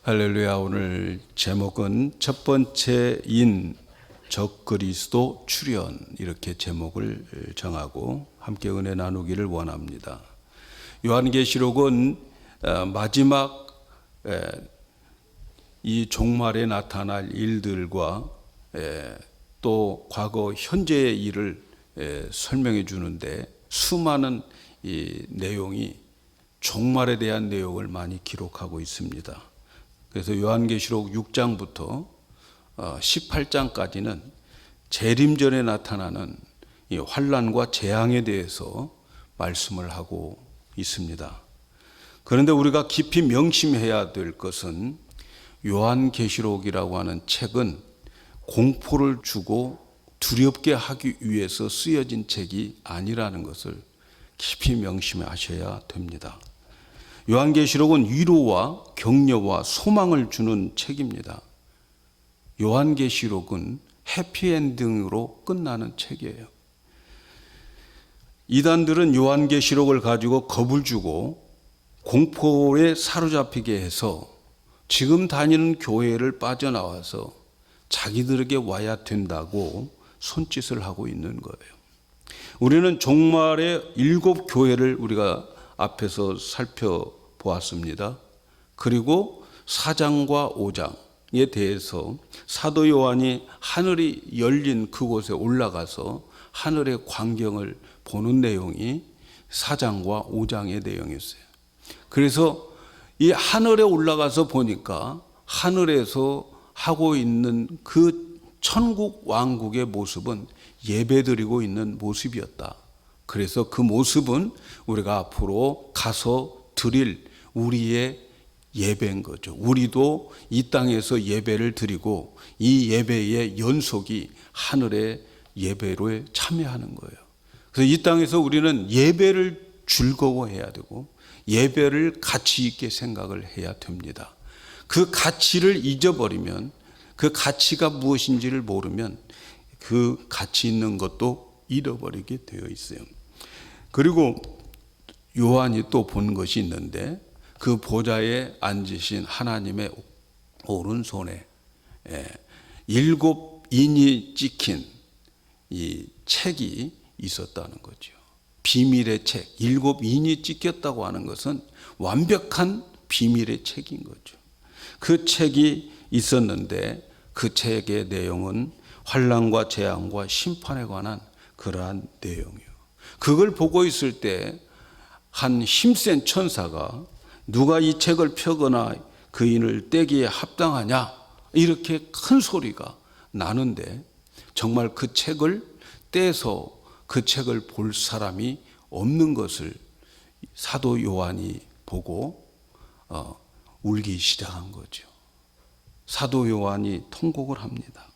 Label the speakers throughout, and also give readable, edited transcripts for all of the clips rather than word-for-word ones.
Speaker 1: 할렐루야. 오늘 제목은 첫 번째 인 적그리스도 출현, 이렇게 제목을 정하고 함께 은혜 나누기를 원합니다. 요한계시록은 마지막 이 종말에 나타날 일들과 또 과거 현재의 일을 설명해 주는데 수많은 이 내용이 종말에 대한 내용을 많이 기록하고 있습니다. 그래서 요한계시록 6장부터 18장까지는 재림전에 나타나는 이 환난과 재앙에 대해서 말씀을 하고 있습니다. 그런데 우리가 깊이 명심해야 될 것은 요한계시록이라고 하는 책은 공포를 주고 두렵게 하기 위해서 쓰여진 책이 아니라는 것을 깊이 명심하셔야 됩니다. 요한계시록은 위로와 격려와 소망을 주는 책입니다. 요한계시록은 해피엔딩으로 끝나는 책이에요. 이단들은 요한계시록을 가지고 겁을 주고 공포에 사로잡히게 해서 지금 다니는 교회를 빠져나와서 자기들에게 와야 된다고 손짓을 하고 있는 거예요. 우리는 종말의 7 교회를 우리가 앞에서 살펴보았습니다. 그리고 4장과 5장에 대해서 사도 요한이 하늘이 열린 그곳에 올라가서 하늘의 광경을 보는 내용이 4장과 5장의 내용이었어요. 그래서 이 하늘에 올라가서 보니까 하늘에서 하고 있는 그 천국 왕국의 모습은 예배드리고 있는 모습이었다. 그래서 그 모습은 우리가 앞으로 가서 드릴 우리의 예배인 거죠. 우리도 이 땅에서 예배를 드리고 이 예배의 연속이 하늘의 예배로 참여하는 거예요. 그래서 이 땅에서 우리는 예배를 즐거워해야 되고 예배를 가치 있게 생각을 해야 됩니다. 그 가치를 잊어버리면, 그 가치가 무엇인지를 모르면 그 가치 있는 것도 잃어버리게 되어 있어요. 그리고 요한이 또 본 것이 있는데 그 보좌에 앉으신 하나님의 오른손에 7 인이 찍힌 이 책이 있었다는 거죠. 비밀의 책, 7 인이 찍혔다고 하는 것은 완벽한 비밀의 책인 거죠. 그 책이 있었는데 그 책의 내용은 환난과 재앙과 심판에 관한 그러한 내용이에요. 그걸 보고 있을 때 한 힘센 천사가 누가 이 책을 펴거나 그 인을 떼기에 합당하냐, 이렇게 큰 소리가 나는데 정말 그 책을 떼서 그 책을 볼 사람이 없는 것을 사도 요한이 보고 울기 시작한 거죠. 사도 요한이 통곡을 합니다.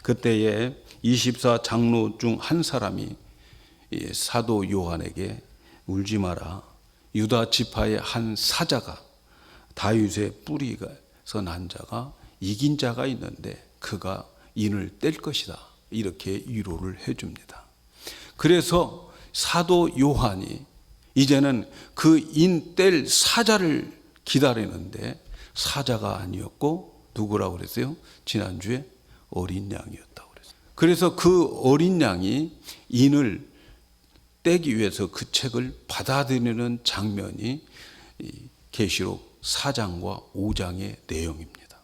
Speaker 1: 그때에 24 장로 중 한 사람이 사도 요한에게 울지 마라. 유다 지파의 한 사자가, 다윗의 뿌리에서 난 자가, 이긴 자가 있는데 그가 인을 뗄 것이다. 이렇게 위로를 해줍니다. 그래서 사도 요한이 이제는 그 인 뗄 사자를 기다리는데 사자가 아니었고 누구라고 그랬어요? 지난주에 어린 양이었다고 그랬어요. 그래서 그 어린 양이 인을 떼기 위해서 그 책을 받아들이는 장면이 계시록 4장과 5장의 내용입니다.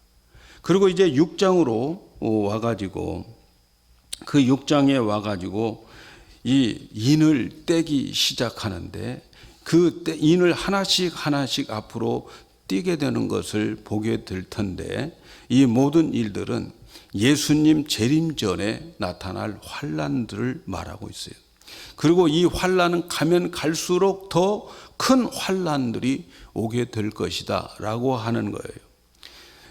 Speaker 1: 그리고 이제 6장으로 와가지고 그 6장에 와가지고 이 인을 떼기 시작하는데 그 인을 하나씩 앞으로 띄게 되는 것을 보게 될 텐데 이 모든 일들은 예수님 재림 전에 나타날 환난들을 말하고 있어요. 그리고 이 환난은 가면 갈수록 더 큰 환난들이 오게 될 것이다 라고 하는 거예요.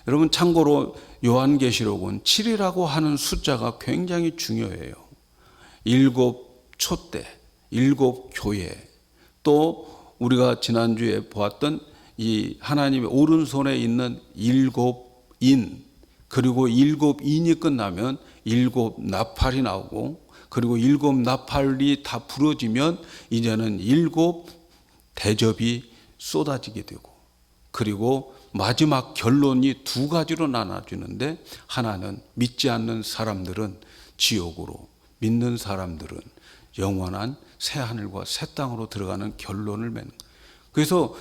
Speaker 1: 여러분, 참고로 요한계시록은 7이라고 하는 숫자가 굉장히 중요해요. 7 촛대, 7 교회, 또 우리가 지난주에 보았던 이 하나님의 오른손에 있는 7 인, 그리고 7 인이 끝나면 7 나팔이 나오고, 그리고 7 나팔이 다 부러지면 이제는 7 대접이 쏟아지게 되고, 그리고 마지막 결론이 두 가지로 나눠지는데, 하나는 믿지 않는 사람들은 지옥으로, 믿는 사람들은 영원한 새 하늘과 새 땅으로 들어가는 결론을 맺는 거예요. 그래서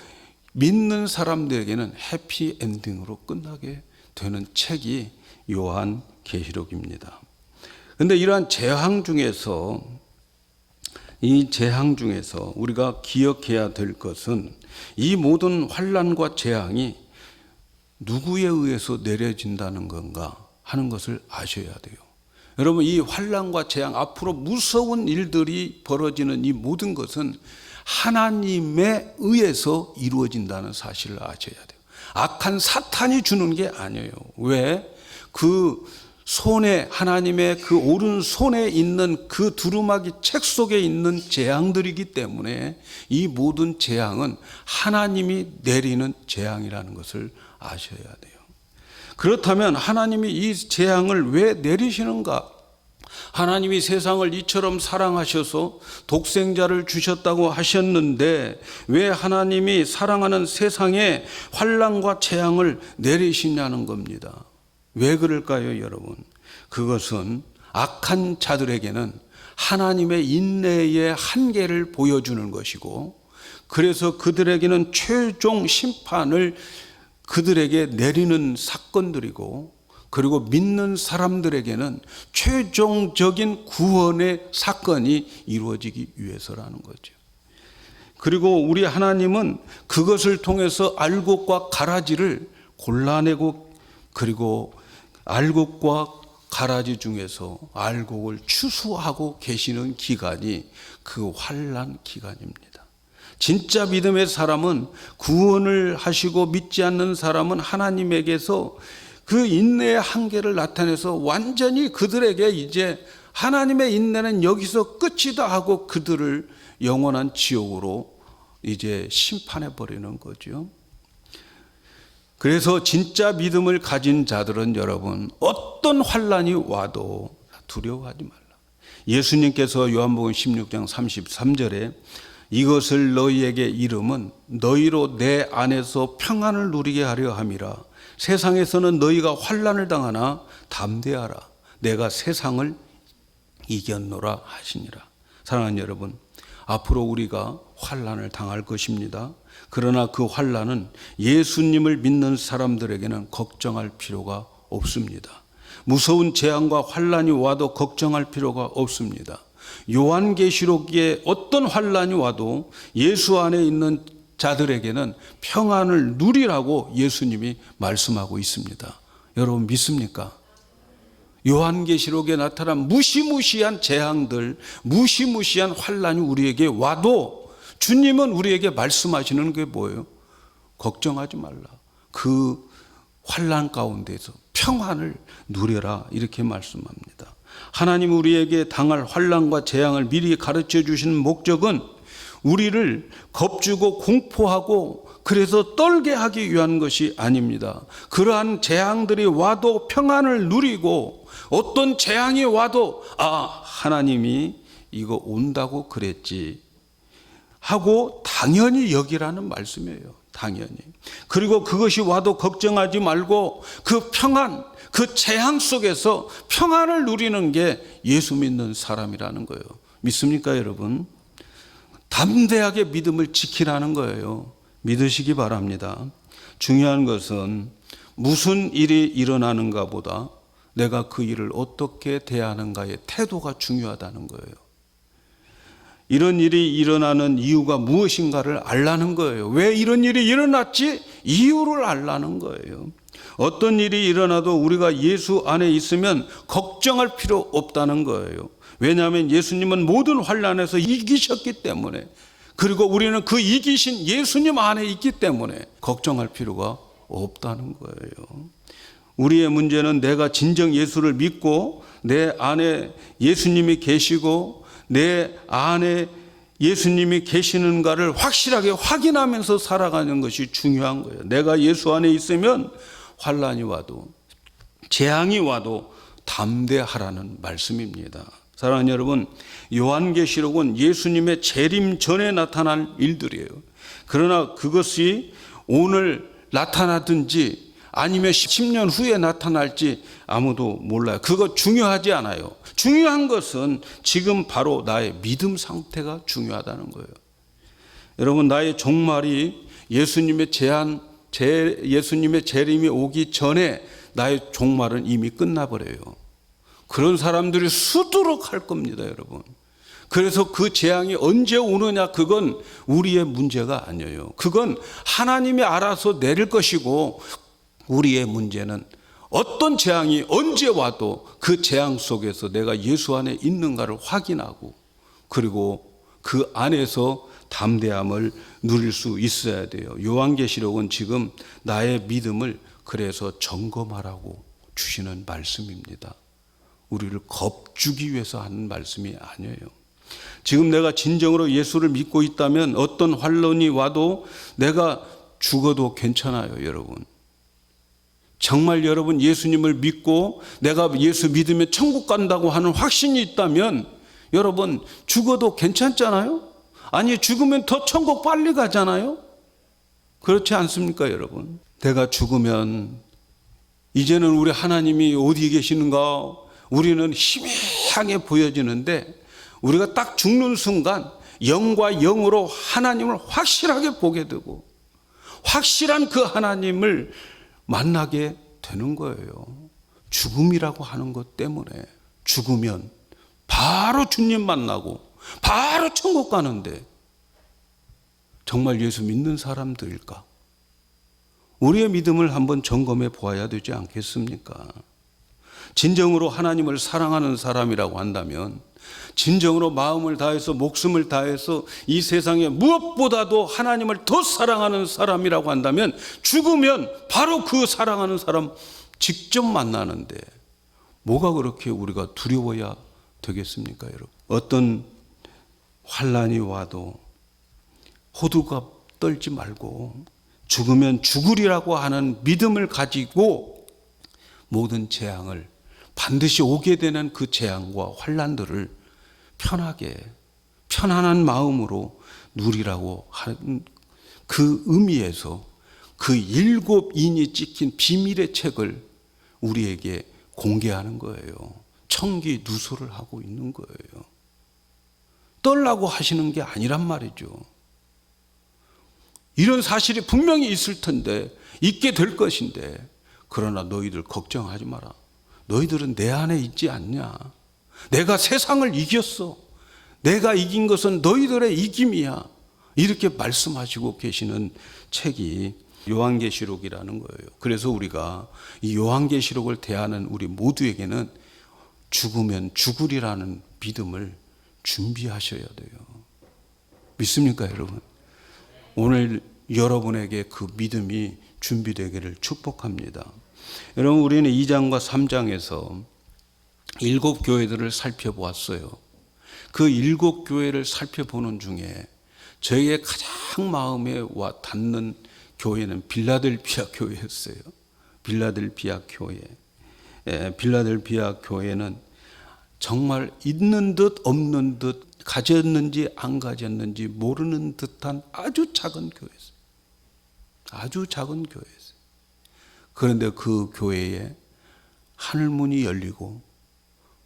Speaker 1: 믿는 사람들에게는 해피 엔딩으로 끝나게 되는 책이 요한계시록입니다. 그런데 이러한 재앙 중에서, 이 재앙 중에서 우리가 기억해야 될 것은, 이 모든 환난과 재앙이 누구에 의해서 내려진다는 건가 하는 것을 아셔야 돼요. 여러분, 이 환난과 재앙, 앞으로 무서운 일들이 벌어지는 이 모든 것은 하나님에 의해서 이루어진다는 사실을 아셔야 돼요. 악한 사탄이 주는 게 아니에요. 왜? 그 손에, 하나님의 그 오른손에 있는 그 두루마기 책 속에 있는 재앙들이기 때문에 이 모든 재앙은 하나님이 내리는 재앙이라는 것을 아셔야 돼요. 그렇다면 하나님이 이 재앙을 왜 내리시는가? 하나님이 세상을 이처럼 사랑하셔서 독생자를 주셨다고 하셨는데, 왜 하나님이 사랑하는 세상에 환난과 재앙을 내리시냐는 겁니다. 왜 그럴까요, 여러분? 그것은 악한 자들에게는 하나님의 인내의 한계를 보여주는 것이고, 그래서 그들에게는 최종 심판을 그들에게 내리는 사건들이고, 그리고 믿는 사람들에게는 최종적인 구원의 사건이 이루어지기 위해서라는 거죠. 그리고 우리 하나님은 그것을 통해서 알곡과 가라지를 골라내고, 그리고 알곡과 가라지 중에서 알곡을 추수하고 계시는 기간이 그 환난 기간입니다. 진짜 믿음의 사람은, 구원을 하시고 믿지 않는 사람은 하나님에게서 그 인내의 한계를 나타내서 완전히 그들에게 이제 하나님의 인내는 여기서 끝이다 하고 그들을 영원한 지옥으로 이제 심판해 버리는 거죠. 그래서 진짜 믿음을 가진 자들은, 여러분, 어떤 환난이 와도 두려워하지 말라. 예수님께서 요한복음 16장 33절에 이것을 너희에게 이름은 너희로 내 안에서 평안을 누리게 하려 함이라. 세상에서는 너희가 환난을 당하나 담대하라. 내가 세상을 이겼노라 하시니라. 사랑하는 여러분, 앞으로 우리가 환난을 당할 것입니다. 그러나 그 환난은 예수님을 믿는 사람들에게는 걱정할 필요가 없습니다. 무서운 재앙과 환난이 와도 걱정할 필요가 없습니다. 요한계시록에 어떤 환난이 와도 예수 안에 있는 자들에게는 평안을 누리라고 예수님이 말씀하고 있습니다. 여러분 믿습니까? 요한계시록에 나타난 무시무시한 재앙들, 무시무시한 환난이 우리에게 와도 주님은 우리에게 말씀하시는 게 뭐예요? 걱정하지 말라. 그 환난 가운데서 평안을 누려라, 이렇게 말씀합니다. 하나님 우리에게 당할 환난과 재앙을 미리 가르쳐 주신 목적은 우리를 겁주고 공포하고 그래서 떨게 하기 위한 것이 아닙니다. 그러한 재앙들이 와도 평안을 누리고, 어떤 재앙이 와도 하나님이 이거 온다고 그랬지 하고 당연히 여기라는 말씀이에요. 당연히. 그리고 그것이 와도 걱정하지 말고 그 평안, 그 재앙 속에서 평안을 누리는 게 예수 믿는 사람이라는 거예요. 믿습니까, 여러분? 담대하게 믿음을 지키라는 거예요. 믿으시기 바랍니다. 중요한 것은 무슨 일이 일어나는가 보다 내가 그 일을 어떻게 대하는가의 태도가 중요하다는 거예요. 이런 일이 일어나는 이유가 무엇인가를 알라는 거예요. 왜 이런 일이 일어났지? 이유를 알라는 거예요. 어떤 일이 일어나도 우리가 예수 안에 있으면 걱정할 필요 없다는 거예요. 왜냐하면 예수님은 모든 환난에서 이기셨기 때문에, 그리고 우리는 그 이기신 예수님 안에 있기 때문에 걱정할 필요가 없다는 거예요. 우리의 문제는 내가 진정 예수를 믿고 내 안에 예수님이 계시고 내 안에 예수님이 계시는가를 확실하게 확인하면서 살아가는 것이 중요한 거예요. 내가 예수 안에 있으면 환난이 와도 재앙이 와도 담대하라는 말씀입니다. 사랑하는 여러분, 요한계시록은 예수님의 재림 전에 나타날 일들이에요. 그러나 그것이 오늘 나타나든지 아니면 10년 후에 나타날지 아무도 몰라요. 그거 중요하지 않아요. 중요한 것은 지금 바로 나의 믿음 상태가 중요하다는 거예요. 여러분, 나의 종말이 예수님의 재림이 오기 전에 나의 종말은 이미 끝나버려요. 그런 사람들이 수두룩 할 겁니다, 여러분. 그래서 그 재앙이 언제 오느냐, 그건 우리의 문제가 아니에요. 그건 하나님이 알아서 내릴 것이고, 우리의 문제는 어떤 재앙이 언제 와도 그 재앙 속에서 내가 예수 안에 있는가를 확인하고, 그리고 그 안에서 담대함을 누릴 수 있어야 돼요. 요한계시록은 지금 나의 믿음을 그래서 점검하라고 주시는 말씀입니다. 우리를 겁주기 위해서 하는 말씀이 아니에요. 지금 내가 진정으로 예수를 믿고 있다면 어떤 환란이 와도 내가 죽어도 괜찮아요, 여러분. 정말 여러분 예수님을 믿고 내가 예수 믿으면 천국 간다고 하는 확신이 있다면 여러분 죽어도 괜찮잖아요? 아니, 죽으면 더 천국 빨리 가잖아요? 그렇지 않습니까, 여러분? 내가 죽으면 이제는 우리 하나님이 어디 계시는가? 우리는 희미하게 보여지는데 우리가 딱 죽는 순간 영과 영으로 하나님을 확실하게 보게 되고 확실한 그 하나님을 만나게 되는 거예요. 죽음이라고 하는 것 때문에 죽으면 바로 주님 만나고 바로 천국 가는데 정말 예수 믿는 사람들일까? 우리의 믿음을 한번 점검해 보아야 되지 않겠습니까? 진정으로 하나님을 사랑하는 사람이라고 한다면, 진정으로 마음을 다해서 목숨을 다해서 이 세상에 무엇보다도 하나님을 더 사랑하는 사람이라고 한다면 죽으면 바로 그 사랑하는 사람 직접 만나는데 뭐가 그렇게 우리가 두려워야 되겠습니까, 여러분? 어떤 환란이 와도 호들갑 떨지 말고 죽으면 죽으리라고 하는 믿음을 가지고 모든 재앙을 반드시 오게 되는 그 재앙과 환란들을 편하게 편안한 마음으로 누리라고 하는 그 의미에서 그 7인이 찍힌 비밀의 책을 우리에게 공개하는 거예요. 청기 누설을 하고 있는 거예요. 떨라고 하시는 게 아니란 말이죠. 이런 사실이 분명히 있을 텐데, 있게 될 것인데, 그러나 너희들 걱정하지 마라. 너희들은 내 안에 있지 않냐. 내가 세상을 이겼어. 내가 이긴 것은 너희들의 이김이야. 이렇게 말씀하시고 계시는 책이 요한계시록이라는 거예요. 그래서 우리가 이 요한계시록을 대하는 우리 모두에게는 죽으면 죽으리라는 믿음을 준비하셔야 돼요. 믿습니까, 여러분? 오늘 여러분에게 그 믿음이 준비되기를 축복합니다. 여러분, 우리는 2장과 3장에서 7교회들을 살펴보았어요. 그 7교회를 살펴보는 중에 저에게 가장 마음에 와 닿는 교회는 빌라델피아 교회였어요. 빌라델피아 교회. 빌라델피아 교회는 정말 있는 듯 없는 듯, 가졌는지 안 가졌는지 모르는 듯한 아주 작은 교회였어요. 아주 작은 교회였어요. 그런데 그 교회에 하늘문이 열리고,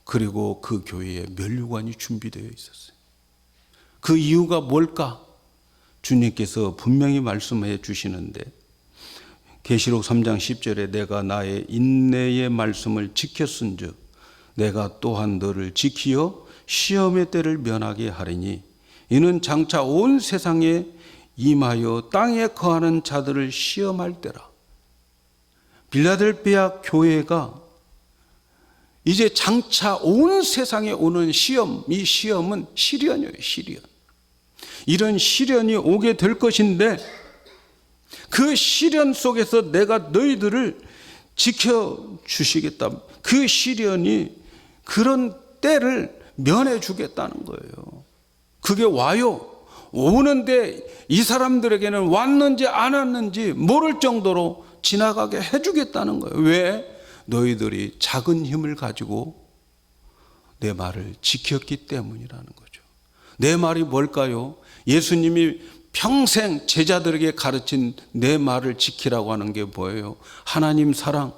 Speaker 1: 그리고 그 교회에 면류관이 준비되어 있었어요. 그 이유가 뭘까? 주님께서 분명히 말씀해 주시는데, 계시록 3장 10절에 내가 나의 인내의 말씀을 지켰은즉 내가 또한 너를 지키어 시험의 때를 면하게 하리니 이는 장차 온 세상에 임하여 땅에 거하는 자들을 시험할 때라. 빌라델피아 교회가 이제 장차 온 세상에 오는 시험, 이 시험은 시련이에요, 시련. 이런 시련이 오게 될 것인데 그 시련 속에서 내가 너희들을 지켜주시겠다. 그 시련이 그런 때를 면해주겠다는 거예요. 그게 와요. 오는데 이 사람들에게는 왔는지 안 왔는지 모를 정도로 지나가게 해주겠다는 거예요. 왜? 너희들이 작은 힘을 가지고 내 말을 지켰기 때문이라는 거죠. 내 말이 뭘까요? 예수님이 평생 제자들에게 가르친 내 말을 지키라고 하는 게 뭐예요? 하나님 사랑,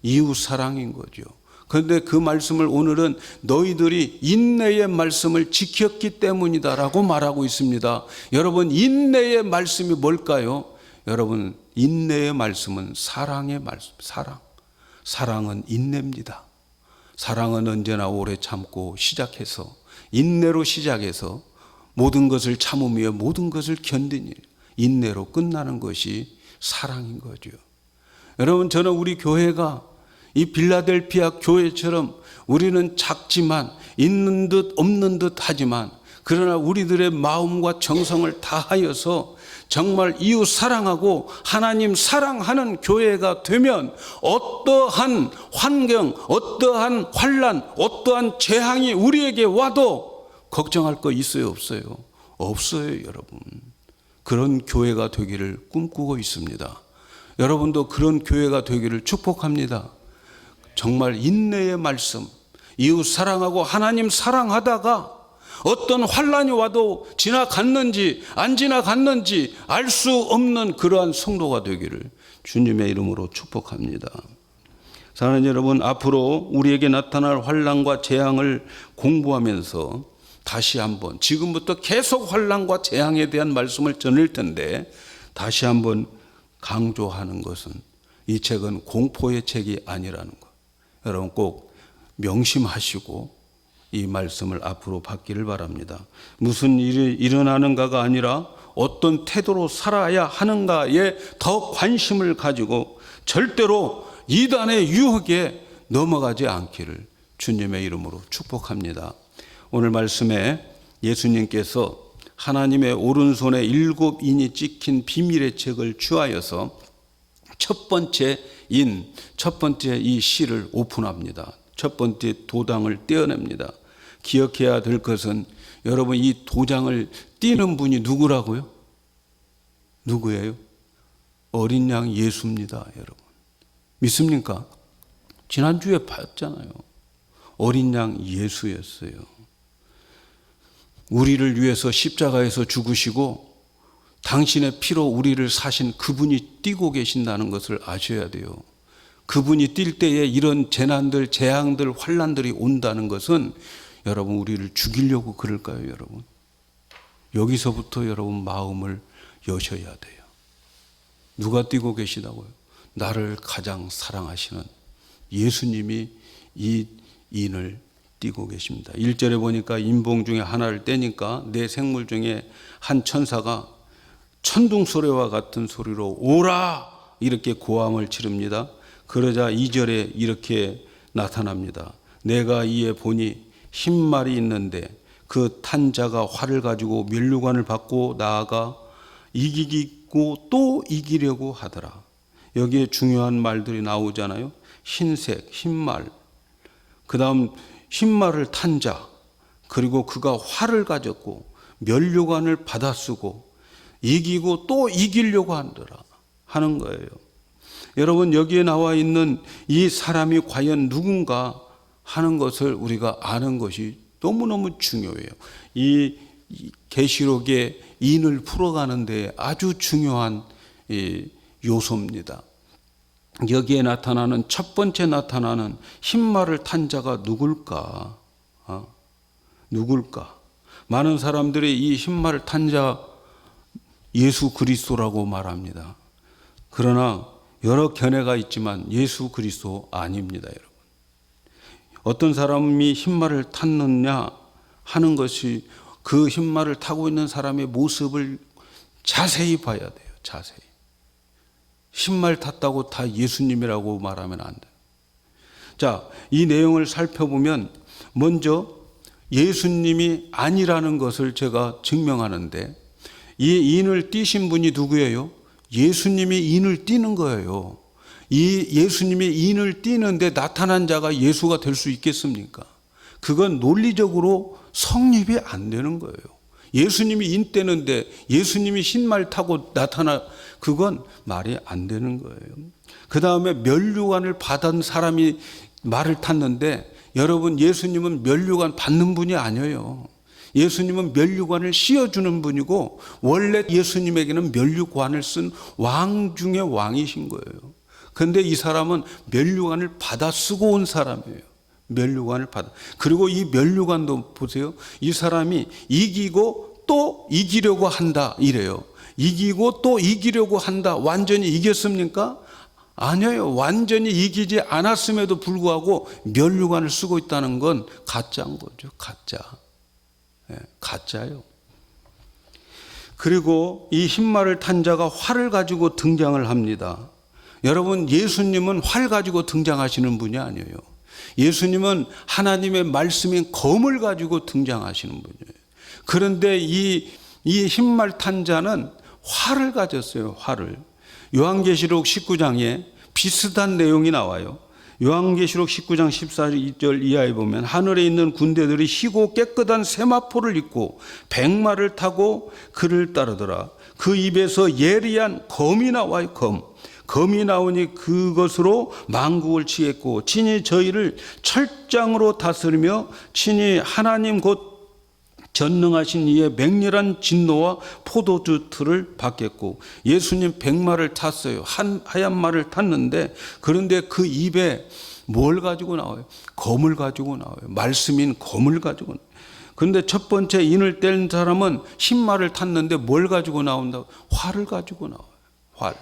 Speaker 1: 이웃 사랑인 거죠. 그런데 그 말씀을 오늘은 너희들이 인내의 말씀을 지켰기 때문이다라고 말하고 있습니다. 여러분, 인내의 말씀이 뭘까요? 여러분, 인내의 말씀은 사랑의 말씀, 사랑. 사랑은 인내입니다. 사랑은 언제나 오래 참고 시작해서 인내로 시작해서 모든 것을 참으며 모든 것을 견디니 인내로 끝나는 것이 사랑인 거죠. 여러분, 저는 우리 교회가 이 빌라델피아 교회처럼 우리는 작지만 있는 듯 없는 듯 하지만 그러나 우리들의 마음과 정성을 다하여서 정말 이웃 사랑하고 하나님 사랑하는 교회가 되면 어떠한 환경, 어떠한 환난, 어떠한 재앙이 우리에게 와도 걱정할 거 있어요, 없어요? 없어요, 여러분. 그런 교회가 되기를 꿈꾸고 있습니다. 여러분도 그런 교회가 되기를 축복합니다. 정말 인내의 말씀, 이웃 사랑하고 하나님 사랑하다가 어떤 환난이 와도 지나갔는지 안 지나갔는지 알 수 없는 그러한 성도가 되기를 주님의 이름으로 축복합니다. 사랑하는 여러분, 앞으로 우리에게 나타날 환난과 재앙을 공부하면서 다시 한번 지금부터 계속 환난과 재앙에 대한 말씀을 전할 텐데 다시 한번 강조하는 것은 이 책은 공포의 책이 아니라는 것. 여러분 꼭 명심하시고 이 말씀을 앞으로 받기를 바랍니다. 무슨 일이 일어나는가가 아니라 어떤 태도로 살아야 하는가에 더 관심을 가지고 절대로 이단의 유혹에 넘어가지 않기를 주님의 이름으로 축복합니다. 오늘 말씀에 예수님께서 하나님의 오른손에 7인이 찍힌 비밀의 책을 취하여서 첫 번째 이 시를 오픈합니다. 첫 번째 도장을 떼어냅니다. 기억해야 될 것은 여러분, 이 도장을 띄는 분이 누구라고요? 누구예요? 어린 양 예수입니다, 여러분. 믿습니까? 지난주에 봤잖아요. 어린 양 예수였어요. 우리를 위해서 십자가에서 죽으시고 당신의 피로 우리를 사신 그분이 뛰고 계신다는 것을 아셔야 돼요. 그분이 뛸 때에 이런 재난들, 재앙들, 환난들이 온다는 것은 여러분 우리를 죽이려고 그럴까요, 여러분? 여기서부터 여러분 마음을 여셔야 돼요. 누가 뛰고 계시다고요? 나를 가장 사랑하시는 예수님이 이 인을 띄고 계십니다. 1절에 보니까 인봉 중에 하나를 떼니까 네 생물 중에 한 천사가 천둥 소리와 같은 소리로 오라 이렇게 고함을 지릅니다. 그러자 2절에 이렇게 나타납니다. 내가 이에 보니 흰말이 있는데 그 탄자가 활을 가지고 면류관을 받고 나아가 이기고 또 이기려고 하더라. 여기에 중요한 말들이 나오잖아요. 흰색, 흰말, 그 다음 흰말을 탄 자, 그리고 그가 활을 가졌고 면류관을 받아 쓰고 이기고 또 이기려고 하는 거예요. 여러분, 여기에 나와 있는 이 사람이 과연 누군가 하는 것을 우리가 아는 것이 너무너무 중요해요. 이 계시록의 인을 풀어가는 데 아주 중요한 요소입니다. 여기에 나타나는 첫 번째 나타나는 흰말을 탄 자가 누굴까? 누굴까? 많은 사람들이 이 흰말을 탄 자 예수 그리스도라고 말합니다. 그러나 여러 견해가 있지만 예수 그리스도 아닙니다, 여러분. 어떤 사람이 흰말을 탔느냐 하는 것이 그 흰말을 타고 있는 사람의 모습을 자세히 봐야 돼요. 자세히. 흰말 탔다고 다 예수님이라고 말하면 안 돼요. 자, 이 내용을 살펴보면 먼저 예수님이 아니라는 것을 제가 증명하는데 이 인을 띄신 분이 누구예요? 예수님이 인을 띄는 거예요. 이 예수님이 인을 띄는데 나타난 자가 예수가 될 수 있겠습니까? 그건 논리적으로 성립이 안 되는 거예요. 예수님이 인 떼는데 예수님이 흰말 타고 그건 말이 안 되는 거예요. 그 다음에 면류관을 받은 사람이 말을 탔는데 여러분, 예수님은 면류관 받는 분이 아니에요. 예수님은 면류관을 씌워주는 분이고 원래 예수님에게는 면류관을 쓴 왕 중의 왕이신 거예요. 그런데 이 사람은 면류관을 받아 쓰고 온 사람이에요. 면류관을 받아. 그리고 이 면류관도 보세요. 이 사람이 이기고 또 이기려고 한다 이래요. 이기고 또 이기려고 한다. 완전히 이겼습니까? 아니에요. 완전히 이기지 않았음에도 불구하고 면류관을 쓰고 있다는 건 가짜인 거죠. 가짜. 가짜요. 그리고 이 흰말을 탄 자가 활을 가지고 등장을 합니다. 여러분, 예수님은 활 가지고 등장하시는 분이 아니에요. 예수님은 하나님의 말씀인 검을 가지고 등장하시는 분이에요. 그런데 이 흰말 탄 자는 활을 가졌어요. 활을. 요한계시록 19장에 비슷한 내용이 나와요. 요한계시록 19장 14절 이하에 보면 하늘에 있는 군대들이 희고 깨끗한 세마포를 입고 백마를 타고 그를 따르더라. 그 입에서 예리한 검이 나와요. 검이 나오니 그것으로 만국을 치겠고 친히 저희를 철장으로 다스리며 친히 하나님 곧 전능하신 이의 맹렬한 진노와 포도주 틀을 받겠고, 예수님 백마를 탔어요. 하얀 말을 탔는데, 그런데 그 입에 뭘 가지고 나와요? 검을 가지고 나와요. 말씀인 검을 가지고 나와요. 그런데 첫 번째 인을 뗀 사람은 흰 말을 탔는데 뭘 가지고 나온다고? 활을 가지고 나와요. 활.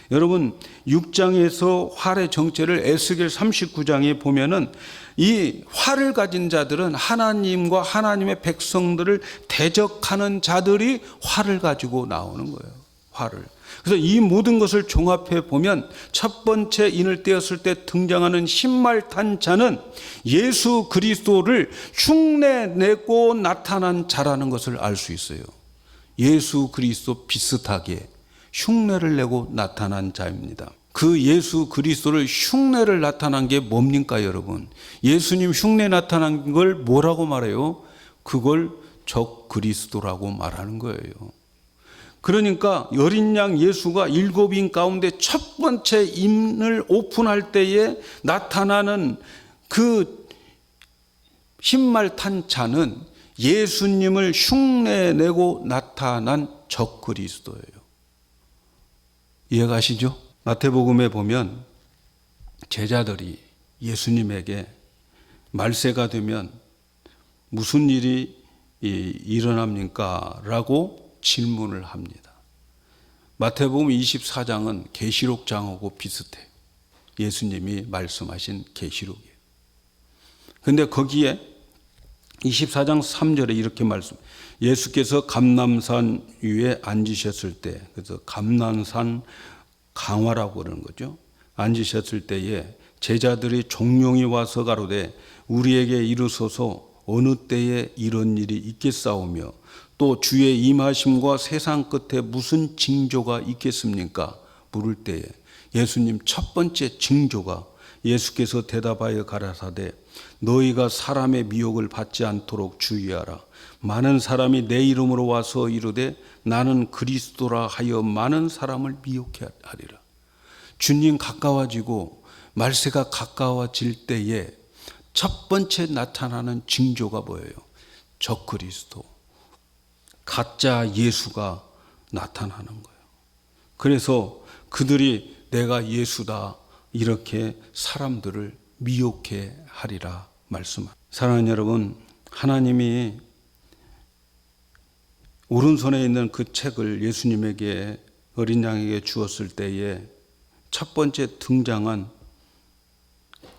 Speaker 1: 여러분, 6장에서 활의 정체를 에스겔 39장에 보면은 이 활을 가진 자들은 하나님과 하나님의 백성들을 대적하는 자들이 활을 가지고 나오는 거예요. 활을. 그래서 이 모든 것을 종합해 보면 첫 번째 인을 떼었을 때 등장하는 흰말 탄 자는 예수 그리스도를 흉내내고 나타난 자라는 것을 알 수 있어요. 예수 그리스도 비슷하게 흉내를 내고 나타난 자입니다. 그 예수 그리스도를 흉내를 나타난 게 뭡니까, 여러분? 예수님 흉내 나타난 걸 뭐라고 말해요? 그걸 적 그리스도라고 말하는 거예요. 그러니까 어린 양 예수가 7인 가운데 첫 번째 인을 오픈할 때에 나타나는 그 흰말 탄 자는 예수님을 흉내내고 나타난 적 그리스도예요. 이해가시죠? 마태복음에 보면 제자들이 예수님에게 말세가 되면 무슨 일이 일어납니까? 라고 질문을 합니다. 마태복음 24장은 계시록장하고 비슷해요. 예수님이 말씀하신 계시록이에요. 그런데 거기에 24장 3절에 이렇게 예수께서 감람산 위에 앉으셨을 때, 그래서 감람산 강화라고 그러는 거죠. 앉으셨을 때에 제자들이 종용이 와서 가로되 우리에게 이르소서 어느 때에 이런 일이 있겠사오며 또 주의 임하심과 세상 끝에 무슨 징조가 있겠습니까? 물을 때에 예수님 첫 번째 징조가 예수께서 대답하여 가라사대 너희가 사람의 미혹을 받지 않도록 주의하라. 많은 사람이 내 이름으로 와서 이르되 나는 그리스도라 하여 많은 사람을 미혹해 하리라. 주님 가까워지고 말세가 가까워질 때에 첫 번째 나타나는 징조가 뭐예요? 적 그리스도, 가짜 예수가 나타나는 거예요. 그래서 그들이 내가 예수다 이렇게 사람들을 미혹해 하리라 말씀합니다. 사랑하는 여러분, 하나님이 오른손에 있는 그 책을 예수님에게 어린 양에게 주었을 때에 첫 번째 등장한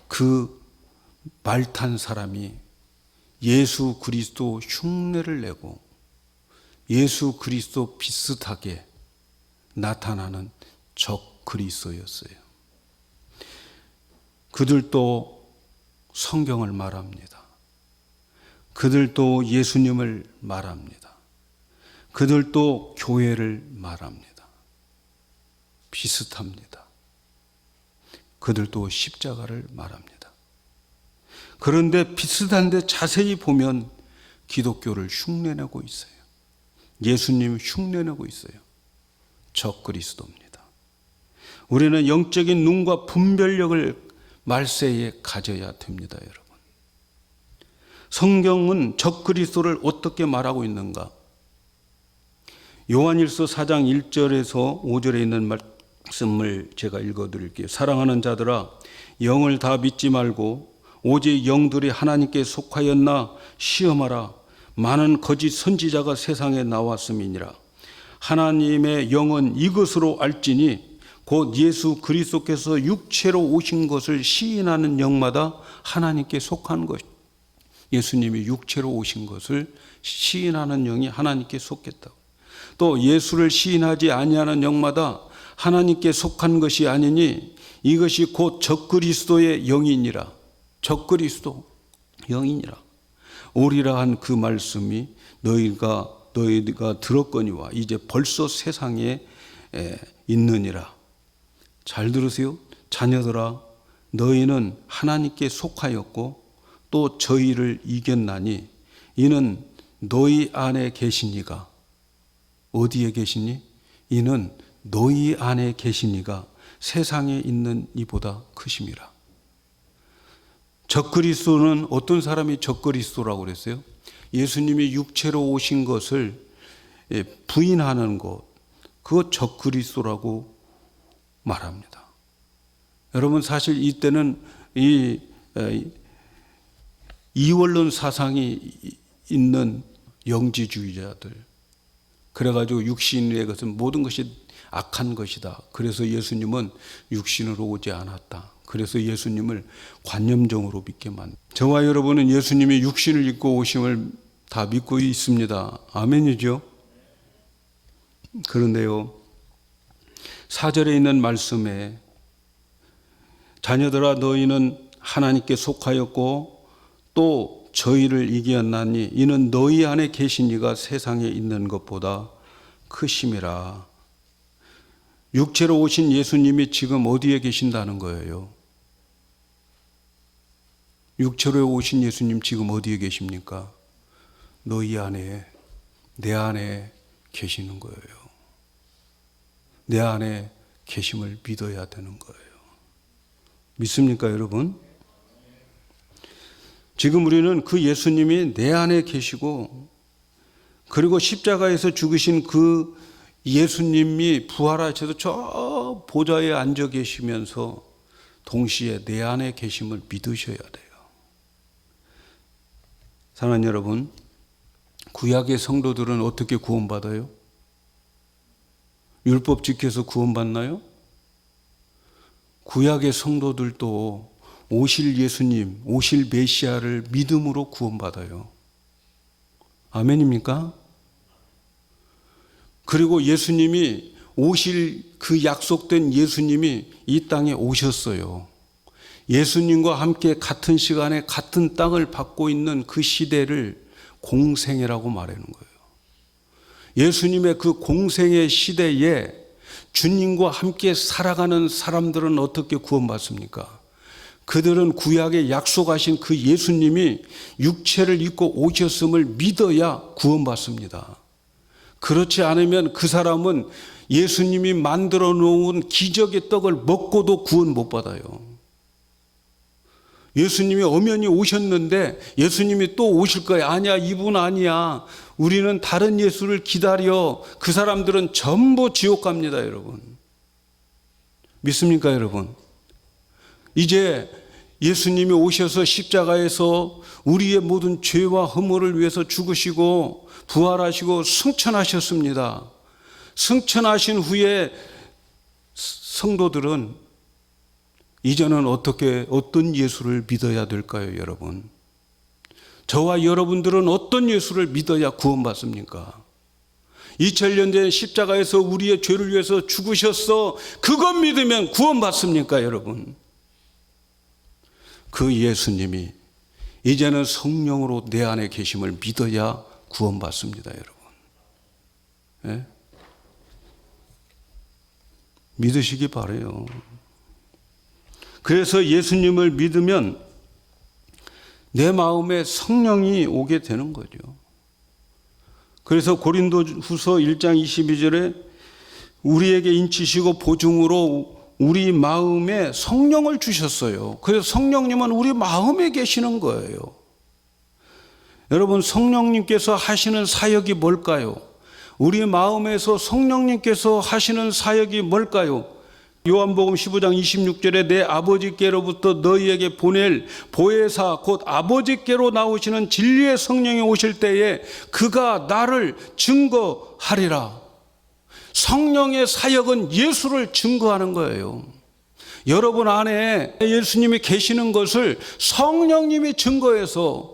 Speaker 1: 그 말 탄 사람이 예수 그리스도 흉내를 내고 예수 그리스도 비슷하게 나타나는 적 그리스도였어요. 그들도 성경을 말합니다. 그들도 예수님을 말합니다. 그들도 교회를 말합니다. 비슷합니다. 그들도 십자가를 말합니다. 그런데 비슷한데 자세히 보면 기독교를 흉내내고 있어요. 예수님 흉내내고 있어요. 적 그리스도입니다. 우리는 영적인 눈과 분별력을 말세에 가져야 됩니다, 여러분. 성경은 적그리스도를 어떻게 말하고 있는가? 요한일서 4장 1절에서 5절에 있는 말씀을 제가 읽어드릴게요. 사랑하는 자들아, 영을 다 믿지 말고 오직 영들이 하나님께 속하였나 시험하라. 많은 거짓 선지자가 세상에 나왔음이니라. 하나님의 영은 이것으로 알지니 곧 예수 그리스도께서 육체로 오신 것을 시인하는 영마다 하나님께 속한 것. 예수님이 육체로 오신 것을 시인하는 영이 하나님께 속했다고. 또 예수를 시인하지 아니하는 영마다 하나님께 속한 것이 아니니 이것이 곧 적그리스도의 영이니라. 적그리스도 영이니라. 오리라 한 그 말씀이 너희가 들었거니와 이제 벌써 세상에 있느니라. 잘 들으세요. 자녀들아, 너희는 하나님께 속하였고 또 저희를 이겼나니 이는 너희 안에 계시니가. 어디에 계시니? 이는 너희 안에 계시니가 세상에 있는 이보다 크심이라. 적그리스도는 어떤 사람이 적그리스도라고 그랬어요? 예수님이 육체로 오신 것을 부인하는 것, 그것 적그리스도라고 말합니다. 여러분, 사실 이때는 이 이원론 사상이 있는 영지주의자들, 그래가지고 육신의 것은 모든 것이 악한 것이다. 그래서 예수님은 육신으로 오지 않았다. 그래서 예수님을 관념종으로 믿게 만듭니다. 저와 여러분은 예수님이 육신을 입고 오심을 다 믿고 있습니다. 아멘이죠? 그런데요, 4절에 있는 말씀에 자녀들아 너희는 하나님께 속하였고 또 저희를 이기었나니 이는 너희 안에 계신 이가 세상에 있는 것보다 크심이라. 육체로 오신 예수님이 지금 어디에 계신다는 거예요? 육체로 오신 예수님 지금 어디에 계십니까? 너희 안에, 내 안에 계시는 거예요. 내 안에 계심을 믿어야 되는 거예요. 믿습니까, 여러분? 지금 우리는 그 예수님이 내 안에 계시고, 그리고 십자가에서 죽으신 그 예수님이 부활하셔서 저 보좌에 앉아 계시면서 동시에 내 안에 계심을 믿으셔야 돼요. 사랑하는 여러분, 구약의 성도들은 어떻게 구원받아요? 율법 지켜서 구원받나요? 구약의 성도들도 오실 예수님, 오실 메시아를 믿음으로 구원받아요. 아멘입니까? 그리고 예수님이 오실 그 약속된 예수님이 이 땅에 오셨어요. 예수님과 함께 같은 시간에 같은 땅을 받고 있는 그 시대를 공생애라고 말하는 거예요. 예수님의 그 공생애 시대에 주님과 함께 살아가는 사람들은 어떻게 구원받습니까? 그들은 구약에 약속하신 그 예수님이 육체를 입고 오셨음을 믿어야 구원받습니다. 그렇지 않으면 그 사람은 예수님이 만들어 놓은 기적의 떡을 먹고도 구원 못 받아요. 예수님이 엄연히 오셨는데 예수님이 또 오실 거야. 아니야, 이분 아니야. 우리는 다른 예수를 기다려. 그 사람들은 전부 지옥 갑니다, 여러분. 믿습니까, 여러분? 이제 예수님이 오셔서 십자가에서 우리의 모든 죄와 허물을 위해서 죽으시고 부활하시고 승천하셨습니다. 승천하신 후에 성도들은 이제는 어떤 예수를 믿어야 될까요, 여러분? 저와 여러분들은 어떤 예수를 믿어야 구원받습니까? 2000년 전 십자가에서 우리의 죄를 위해서 죽으셨어. 그것 믿으면 구원받습니까, 여러분? 그 예수님이 이제는 성령으로 내 안에 계심을 믿어야 구원받습니다, 여러분. 예? 믿으시기 바라요. 그래서 예수님을 믿으면 내 마음에 성령이 오게 되는 거죠. 그래서 고린도후서 1장 22절에 우리에게 인치시고 보증으로 우리 마음에 성령을 주셨어요. 그래서 성령님은 우리 마음에 계시는 거예요. 여러분, 성령님께서 하시는 사역이 뭘까요? 우리 마음에서 성령님께서 하시는 사역이 뭘까요? 요한복음 15장 26절에 내 아버지께로부터 너희에게 보낼 보혜사 곧 아버지께로 나오시는 진리의 성령이 오실 때에 그가 나를 증거하리라. 성령의 사역은 예수를 증거하는 거예요. 여러분 안에 예수님이 계시는 것을 성령님이 증거해서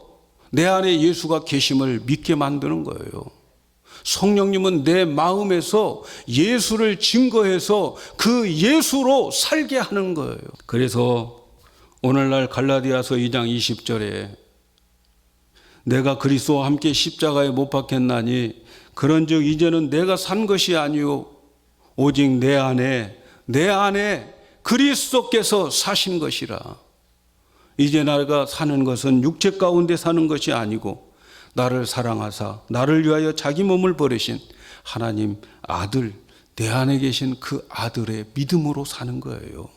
Speaker 1: 내 안에 예수가 계심을 믿게 만드는 거예요. 성령님은 내 마음에서 예수를 증거해서 그 예수로 살게 하는 거예요. 그래서 오늘날 갈라디아서 2장 20절에 내가 그리스도와 함께 십자가에 못 박혔나니 그런즉 이제는 내가 산 것이 아니요 오직 내 안에 그리스도께서 사신 것이라. 이제 내가 사는 것은 육체 가운데 사는 것이 아니고 나를 사랑하사 나를 위하여 자기 몸을 버리신 하나님 아들, 내 안에 계신 그 아들의 믿음으로 사는 거예요.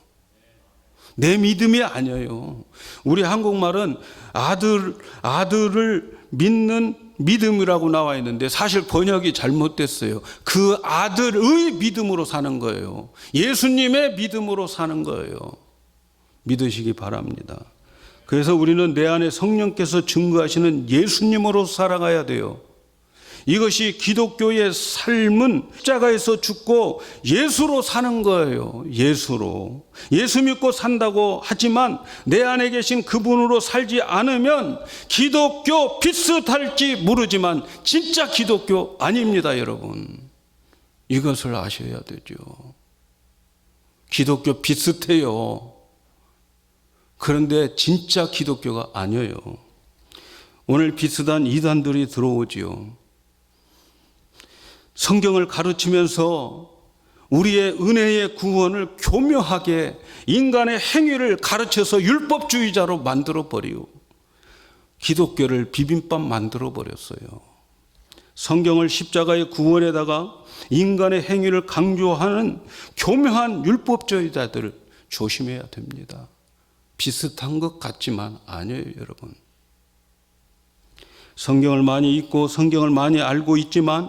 Speaker 1: 내 믿음이 아니에요. 우리 한국말은 아들을 믿는 믿음이라고 나와 있는데 사실 번역이 잘못됐어요. 그 아들의 믿음으로 사는 거예요. 예수님의 믿음으로 사는 거예요. 믿으시기 바랍니다. 그래서 우리는 내 안에 성령께서 증거하시는 예수님으로 살아가야 돼요. 이것이 기독교의 삶은 십자가에서 죽고 예수로 사는 거예요. 예수로. 예수 믿고 산다고 하지만 내 안에 계신 그분으로 살지 않으면 기독교 비슷할지 모르지만 진짜 기독교 아닙니다, 여러분. 이것을 아셔야 되죠. 기독교 비슷해요. 그런데 진짜 기독교가 아니에요. 오늘 비슷한 이단들이 들어오지요. 성경을 가르치면서 우리의 은혜의 구원을 교묘하게 인간의 행위를 가르쳐서 율법주의자로 만들어버리고 기독교를 비빔밥 만들어버렸어요. 성경을 십자가의 구원에다가 인간의 행위를 강조하는 교묘한 율법주의자들을 조심해야 됩니다. 비슷한 것 같지만 아니에요, 여러분. 성경을 많이 읽고 성경을 많이 알고 있지만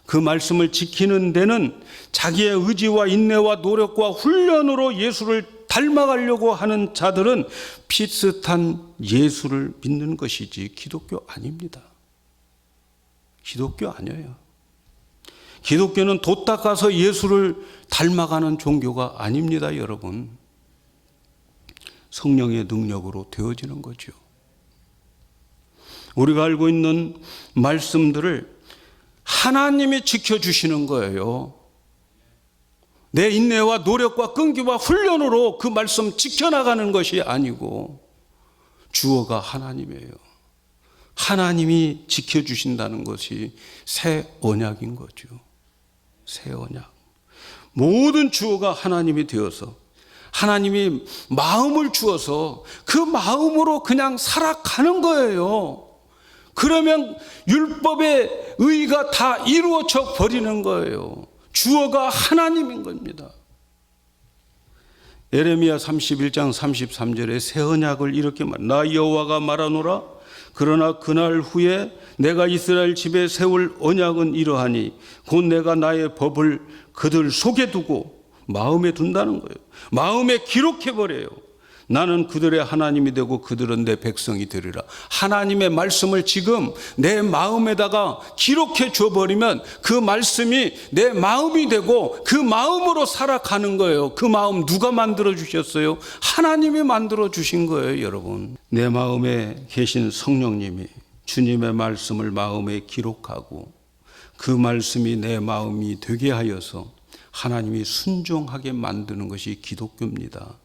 Speaker 1: 그 말씀을 지키는 데는 자기의 의지와 인내와 노력과 훈련으로 예수를 닮아가려고 하는 자들은 비슷한 예수를 믿는 것이지 기독교 아닙니다. 기독교 아니에요. 기독교는 돛 닦아서 예수를 닮아가는 종교가 아닙니다, 여러분. 성령의 능력으로 되어지는 거죠. 우리가 알고 있는 말씀들을 하나님이 지켜주시는 거예요. 내 인내와 노력과 끈기와 훈련으로 그 말씀 지켜나가는 것이 아니고 주어가 하나님이에요. 하나님이 지켜주신다는 것이 새 언약인 거죠. 새 언약. 모든 주어가 하나님이 되어서 하나님이 마음을 주어서 그 마음으로 그냥 살아가는 거예요. 그러면 율법의 의가 다 이루어져 버리는 거예요. 주어가 하나님인 겁니다. 예레미야 31장 33절에 새 언약을 이렇게 나 여호와가 말하노라. 그러나 그날 후에 내가 이스라엘 집에 세울 언약은 이러하니 곧 내가 나의 법을 그들 속에 두고 마음에 둔다는 거예요. 마음에 기록해버려요. 나는 그들의 하나님이 되고 그들은 내 백성이 되리라. 하나님의 말씀을 지금 내 마음에다가 기록해 줘버리면 그 말씀이 내 마음이 되고 그 마음으로 살아가는 거예요. 그 마음 누가 만들어 주셨어요? 하나님이 만들어 주신 거예요, 여러분. 내 마음에 계신 성령님이 주님의 말씀을 마음에 기록하고 그 말씀이 내 마음이 되게 하여서 하나님이 순종하게 만드는 것이 기독교입니다.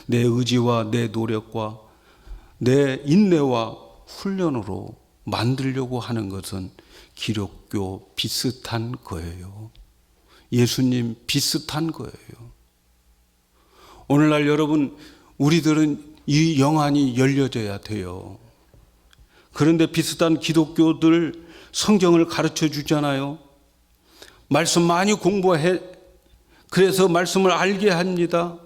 Speaker 1: 내 의지와 내 노력과 내 인내와 훈련으로 만들려고 하는 것은 기독교 비슷한 거예요. 예수님 비슷한 거예요. 오늘날 여러분, 우리들은 이 영안이 열려져야 돼요. 그런데 비슷한 기독교들 성경을 가르쳐 주잖아요. 말씀 많이 공부해. 그래서 말씀을 알게 합니다.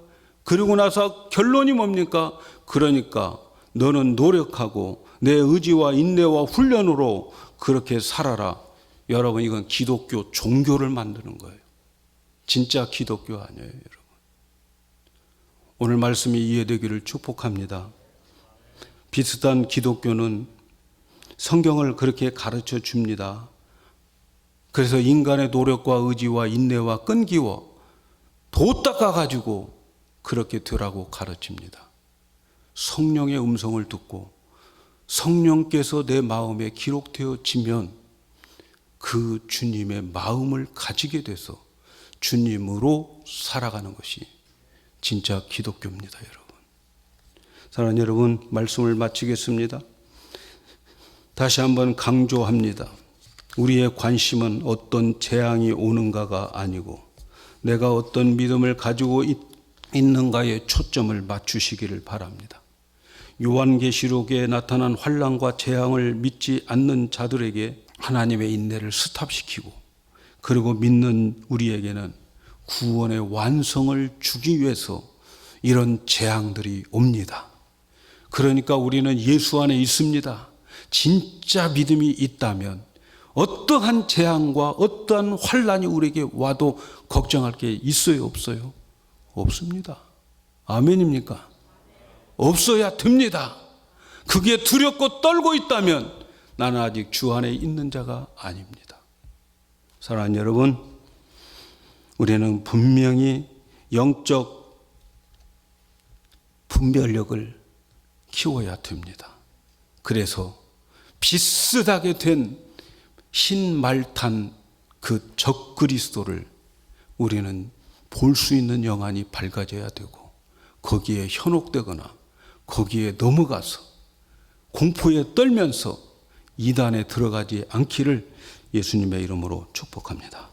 Speaker 1: 그리고 나서 결론이 뭡니까? 그러니까 너는 노력하고 내 의지와 인내와 훈련으로 그렇게 살아라. 여러분, 이건 기독교 종교를 만드는 거예요. 진짜 기독교 아니에요, 여러분. 오늘 말씀이 이해되기를 축복합니다. 비슷한 기독교는 성경을 그렇게 가르쳐 줍니다. 그래서 인간의 노력과 의지와 인내와 끈기와 도 닦아가지고 그렇게 되라고 가르칩니다. 성령의 음성을 듣고 성령께서 내 마음에 기록되어지면 그 주님의 마음을 가지게 돼서 주님으로 살아가는 것이 진짜 기독교입니다, 여러분. 사랑하는 여러분, 말씀을 마치겠습니다. 다시 한번 강조합니다. 우리의 관심은 어떤 재앙이 오는가가 아니고 내가 어떤 믿음을 가지고 있는가에 초점을 맞추시기를 바랍니다. 요한계시록에 나타난 환난과 재앙을 믿지 않는 자들에게 하나님의 인내를 스탑시키고 그리고 믿는 우리에게는 구원의 완성을 주기 위해서 이런 재앙들이 옵니다. 그러니까 우리는 예수 안에 있습니다. 진짜 믿음이 있다면 어떠한 재앙과 어떠한 환난이 우리에게 와도 걱정할 게 있어요, 없어요? 없습니다. 아멘입니까? 없어야 됩니다. 그게 두렵고 떨고 있다면 나는 아직 주 안에 있는 자가 아닙니다. 사랑하는 여러분, 우리는 분명히 영적 분별력을 키워야 됩니다. 그래서 비슷하게 된 흰말탄 그 적그리스도를 우리는 볼 수 있는 영안이 밝아져야 되고 거기에 현혹되거나 거기에 넘어가서 공포에 떨면서 이단에 들어가지 않기를 예수님의 이름으로 축복합니다.